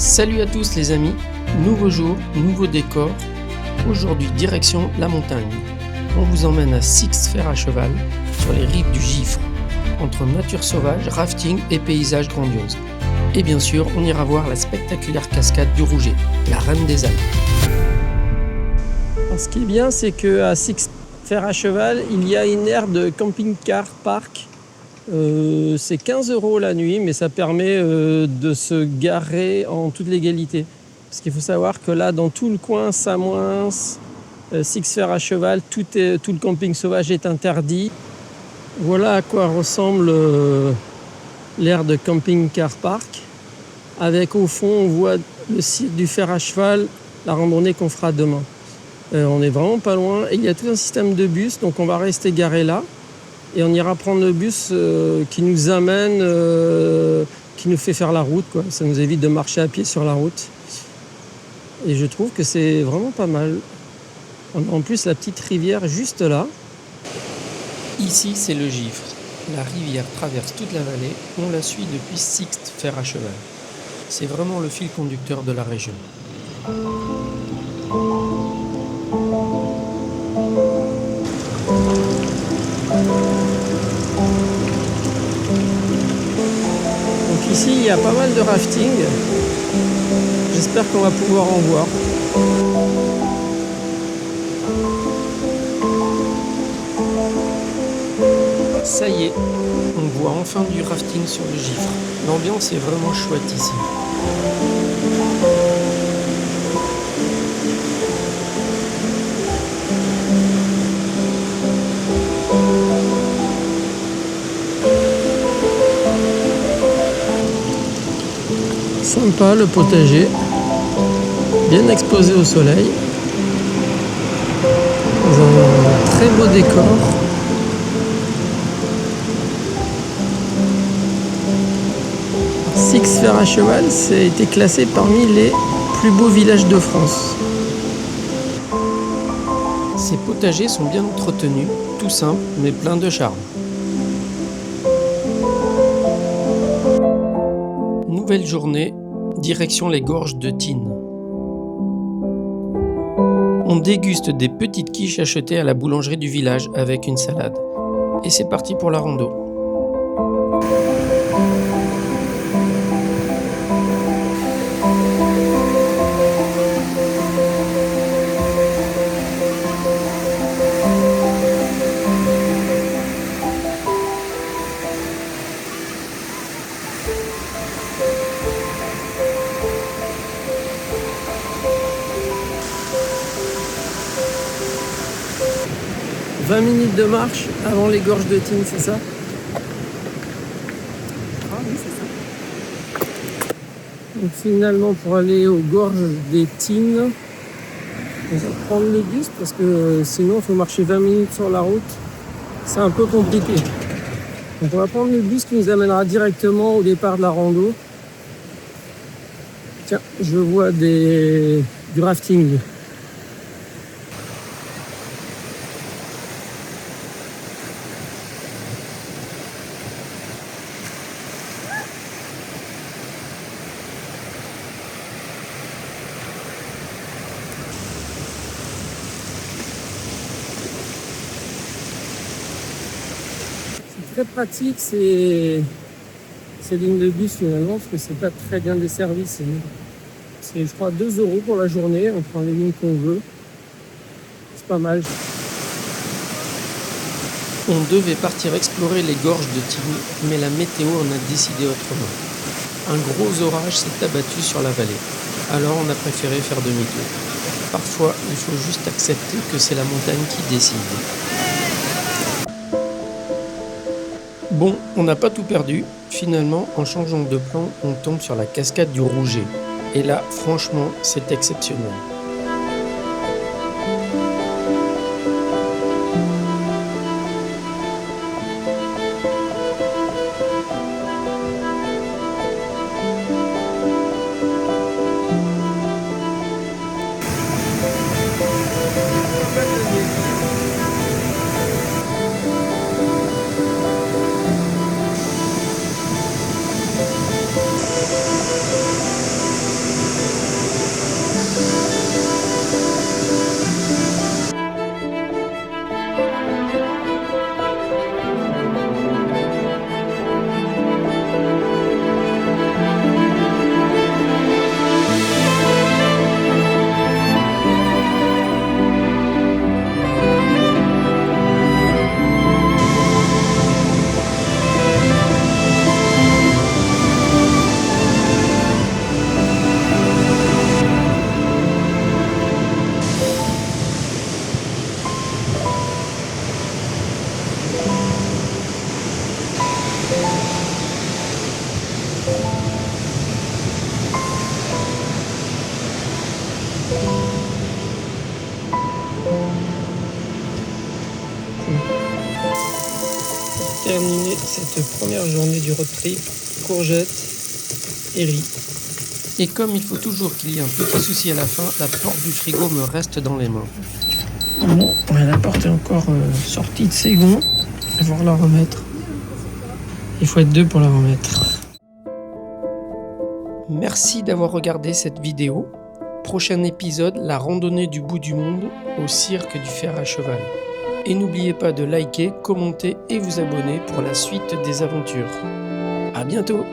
Salut à tous les amis, nouveau jour, nouveau décor. Aujourd'hui direction la montagne. On vous emmène à Six Fer à cheval sur les rives du Gifre, entre nature sauvage, rafting et paysages grandioses. Et bien sûr, on ira voir la spectaculaire cascade du Rouget, la reine des Alpes. Alors, ce qui est bien, c'est qu'à Six Fer à cheval, il y a une aire de camping-car park. C'est 15 € la nuit, mais ça permet de se garer en toute légalité. Parce qu'il faut savoir que là, dans tout le coin Samoins, Six Fer à cheval, tout le camping sauvage est interdit. Voilà à quoi ressemble l'aire de camping-car park. Avec au fond, on voit le site du fer à cheval, la randonnée qu'on fera demain. On est vraiment pas loin. Et il y a tout un système de bus, donc on va rester garé là. Et on ira prendre le bus qui nous amène, qui nous fait faire la route, quoi. Ça nous évite de marcher à pied sur la route. Et je trouve que c'est vraiment pas mal. On a en plus la petite rivière juste là. Ici, c'est le Gifre. La rivière traverse toute la vallée. On la suit depuis Six Fer à cheval. C'est vraiment le fil conducteur de la région. Donc ici, il y a pas mal de rafting. J'espère qu'on va pouvoir en voir. Ça y est, on voit enfin du rafting sur le Gifre. L'ambiance est vraiment chouette ici. Sympa le potager, bien exposé au soleil, dans un très beau décor. Six Fer à cheval, ça a été classé parmi les plus beaux villages de France. Ces potagers sont bien entretenus, tout simple mais plein de charme. Nouvelle journée, direction les gorges de Tignes. On déguste des petites quiches achetées à la boulangerie du village avec une salade. Et c'est parti pour la rando. « 20 minutes de marche avant les gorges de Tignes, c'est ça ?» Ah oui, c'est ça. Donc finalement, pour aller aux gorges des Tignes, on va prendre le bus parce que sinon il faut marcher 20 minutes sur la route. C'est un peu compliqué. Donc on va prendre le bus qui nous amènera directement au départ de la rando. Tiens, je vois du rafting. Très pratique ces lignes de bus finalement parce que c'est pas très bien desservi. C'est je crois 2 € pour la journée, on prend les lignes qu'on veut. C'est pas mal. On devait partir explorer les gorges de Tignes, mais la météo en a décidé autrement. Un gros orage s'est abattu sur la vallée, alors on a préféré faire demi-tour. Parfois, il faut juste accepter que c'est la montagne qui décide. Bon, on n'a pas tout perdu. Finalement, en changeant de plan, on tombe sur la cascade du Rouget. Et là, franchement, c'est exceptionnel. terminer cette première journée du road trip, courgettes et riz. Et comme il faut toujours qu'il y ait un petit souci à la fin, la porte du frigo me reste dans les mains. Bon, la porte est encore sortie de ses gonds. Il va falloir la remettre. Il faut être deux pour la remettre. Merci d'avoir regardé cette vidéo. Prochain épisode, la randonnée du bout du monde au cirque du fer à cheval. Et n'oubliez pas de liker, commenter et vous abonner pour la suite des aventures. À bientôt!